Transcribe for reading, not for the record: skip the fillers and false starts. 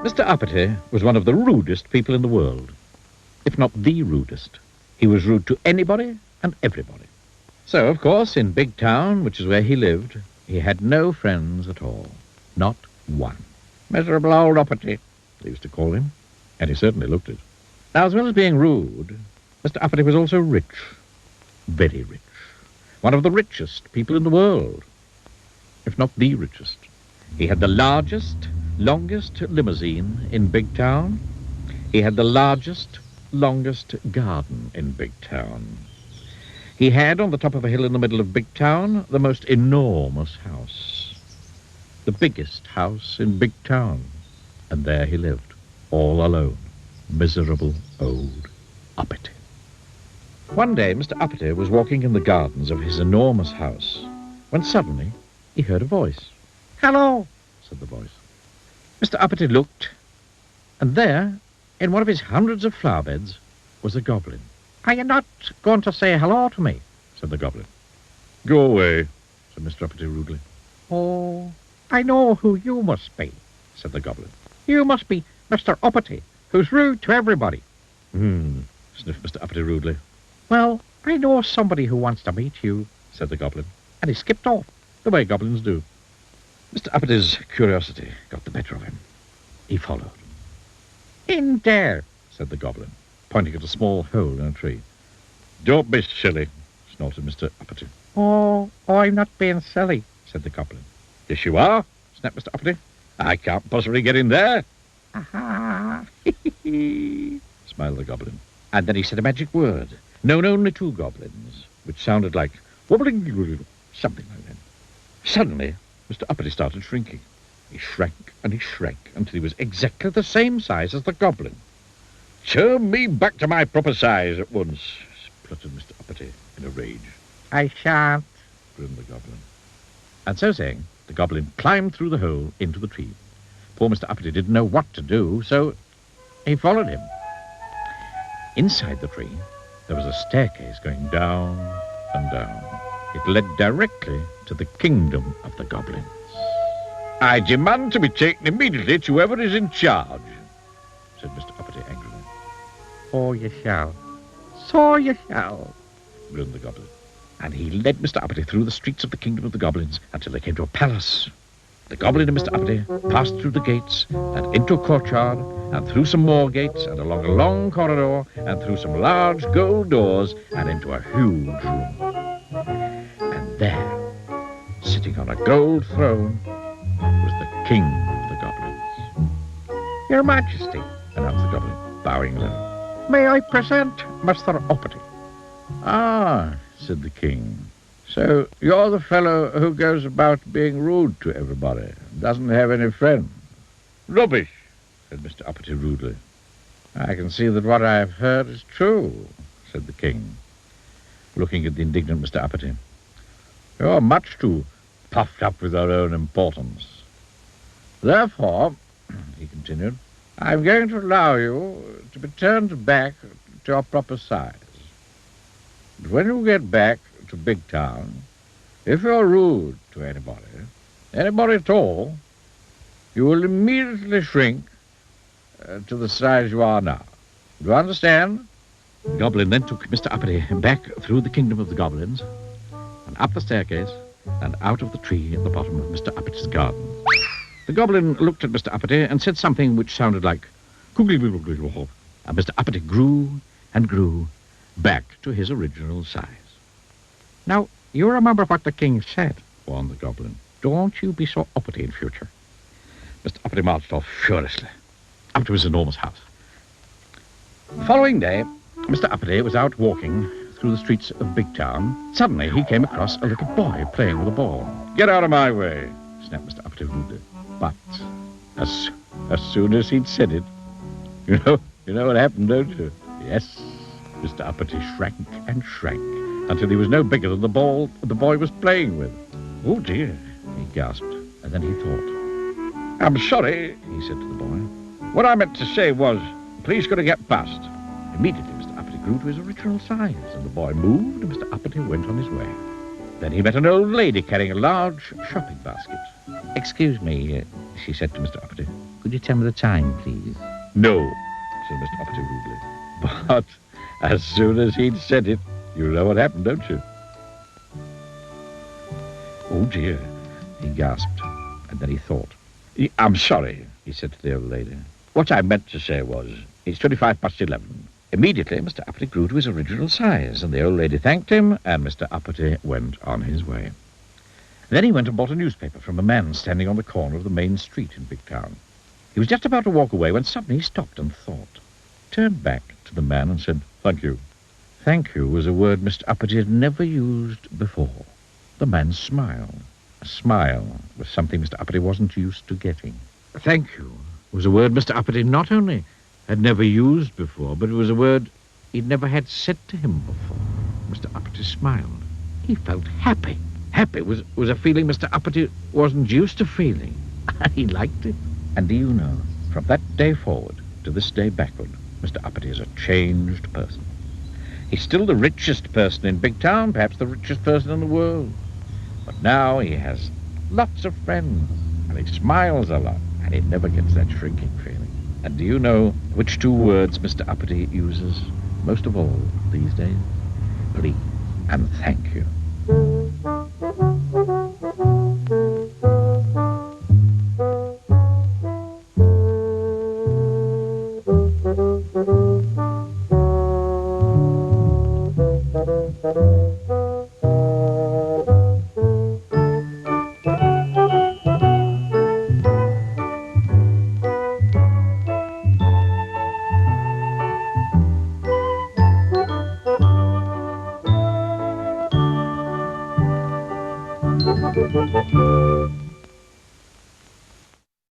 Mr. Uppity was one of the rudest people in the world, if not the rudest. He was rude to anybody and everybody. So, of course, in Big Town, which is where he lived, he had no friends at all. Not one. Miserable old Uppity, they used to call him, and he certainly looked it. Now, as well as being rude, Mr. Uppity was also rich. Very rich. One of the richest people in the world, if not the richest. He had the largest, longest limousine in Big Town. He had the largest, longest garden in Big Town. He had, on the top of a hill in the middle of Big Town, the most enormous house. The biggest house in Big Town. And there he lived, all alone. Miserable old Uppity. One day, Mr. Uppity was walking in the gardens of his enormous house, when suddenly he heard a voice. "Hello," said the voice. Mr. Uppity looked, and there, in one of his hundreds of flower beds, was a goblin. "Are you not going to say hello to me?" said the goblin. "Go away," said Mr. Uppity rudely. "Oh, I know who you must be," said the goblin. "You must be Mr. Uppity, who's rude to everybody." Sniffed Mr. Uppity rudely. "Well, I know somebody who wants to meet you," said the goblin, and he skipped off, the way goblins do. Mr. Uppity's curiosity got the better of him. He followed. "In there," said the goblin, pointing at a small hole in a tree. "Don't be silly," snorted Mr. Uppity. Oh, I'm not being silly," said the goblin. "Yes, you are," snapped Mr. Uppity. "I can't possibly get in there." "Aha!" smiled the goblin. And then he said a magic word, known only to goblins, which sounded like wobbling, something like that. Suddenly, Mr. Uppity started shrinking. He shrank and he shrank until he was exactly the same size as the goblin. "Turn me back to my proper size at once," spluttered Mr. Uppity in a rage. "I shan't," grinned the goblin. And so saying, the goblin climbed through the hole into the tree. Poor Mr. Uppity didn't know what to do, so he followed him. Inside the tree, there was a staircase going down and down. It led directly to the kingdom of the goblins. "I demand to be taken immediately to whoever is in charge," said Mr. Uppity angrily. "Oh, you shall. So you shall," grinned the goblin. And he led Mr. Uppity through the streets of the kingdom of the goblins until they came to a palace. The goblin and Mr. Uppity passed through the gates and into a courtyard and through some more gates and along a long corridor and through some large gold doors and into a huge room. And there, sitting on a gold throne, was the king of the goblins. "Your Majesty," announced the goblin, bowing low, "may I present Mr. Uppity?" "Ah," said the king. "So you're the fellow who goes about being rude to everybody, doesn't have any friends." "Rubbish," said Mr. Uppity rudely. "I can see that what I've heard is true," said the king, looking at the indignant Mr. Uppity. "You're much too puffed up with your own importance. Therefore," he continued, "I'm going to allow you to be turned back to your proper size. But when you get back to Big Town, if you're rude to anybody at all, you will immediately shrink to the size you are now. Do you understand?" The goblin then took Mr. Uppity back through the kingdom of the goblins and up the staircase and out of the tree at the bottom of Mr. Uppity's garden. The goblin looked at Mr. Uppity and said something which sounded like "Googly-googly-googly," and Mr. Uppity grew and grew back to his original size. "Now, you remember what the king said," warned the goblin. "Don't you be so uppity in future." Mr. Uppity marched off furiously up to his enormous house. The following day, Mr. Uppity was out walking through the streets of Big Town. Suddenly, he came across a little boy playing with a ball. "Get out of my way," snapped Mr. Uppity rudely. But as soon as he'd said it, you know what happened, don't you? Yes, Mr. Uppity shrank and shrank until he was no bigger than the ball the boy was playing with. "Oh, dear," he gasped, and then he thought. "I'm sorry," he said to the boy. "What I meant to say was, please could I get past?" Immediately, Mr. Uppity grew to his original size, and the boy moved, and Mr. Uppity went on his way. Then he met an old lady carrying a large shopping basket. "Excuse me," she said to Mr. Uppity. Could you tell me the time, please? No, said Mr. Uppity rudely. But as soon as he'd said it, you know what happened, don't you? Oh, dear, he gasped, and then he thought. I'm sorry, he said to the old lady. What I meant to say was, it's 11. Immediately, Mr. Uppity grew to his original size, and the old lady thanked him, and Mr. Uppity went on his way. Then he went and bought a newspaper from a man standing on the corner of the main street in Big Town. He was just about to walk away when suddenly he stopped and thought, turned back to the man and said, "Thank you." Thank you was a word Mr. Uppity had never used before. The man smiled. A smile was something Mr. Uppity wasn't used to getting. Thank you was a word Mr. Uppity not only had never used before, but it was a word he'd never had said to him before. Mr. Uppity smiled. He felt happy. Happy was a feeling Mr. Uppity wasn't used to feeling. He liked it. And do you know, from that day forward to this day backward, Mr. Uppity is a changed person. He's still the richest person in Big Town, perhaps the richest person in the world. But now he has lots of friends, and he smiles a lot, and he never gets that shrinking feeling. And do you know which two words Mr. Uppity uses most of all these days? Please and thank you.